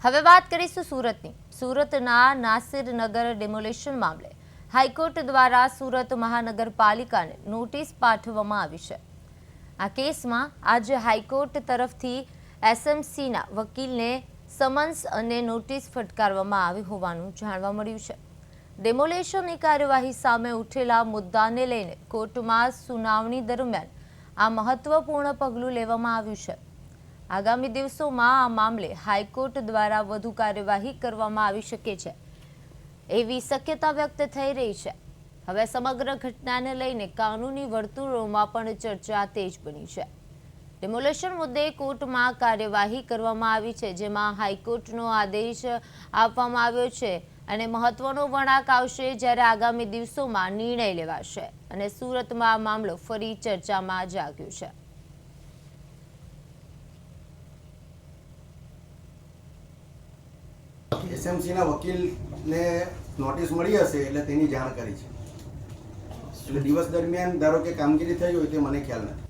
હવે વાત કરીશું સુરતની। સુરતના નાસિરનગર ડેમોલેશન મામલે હાઈકોર્ટ દ્વારા સુરત મહાનગરપાલિકાને નોટિસ પાઠવવામાં આવી છે। આ કેસમાં આજે હાઈકોર્ટ તરફથી એસએમસીના વકીલને સમન્સ અને નોટિસ ફટકારવામાં આવી હોવાનું જાણવા મળ્યું છે। ડેમોલેશનની કાર્યવાહી સામે ઉઠેલા મુદ્દાને લઈને કોર્ટમાં સુનાવણી દરમિયાન આ મહત્વપૂર્ણ પગલું લેવામાં આવ્યું છે। આગામી દિવસોમાં આ મામલે હાઈકોર્ટ દ્વારા વધુ કાર્યવાહી કરવામાં આવી શકે છે એવી શક્યતા વ્યક્ત થઈ રહી છે। હવે સમગ્ર ઘટનાને લઈને કાનૂની વર્તુળોમાં પણ ચર્ચા તેજ બની છે। ડેમોલેશન મુદ્દે કોર્ટમાં કાર્યવાહી કરવામાં આવી છે, જેમાં હાઈકોર્ટનો આદેશ આપવામાં આવ્યો છે અને મહત્વનો વળાંક આવશે જ્યારે આગામી દિવસોમાં નિર્ણય લેવાશે અને સુરતમાં આ મામલો ફરી ચર્ચામાં જાગ્યો છે। એસએમસીના વકીલને નોટિસ મળી હશે એટલે તેની જાણ કરી છે। એટલે દિવસ દરમિયાન ધારો કે કામગીરી થઈ હોય તે મને ખ્યાલ નથી।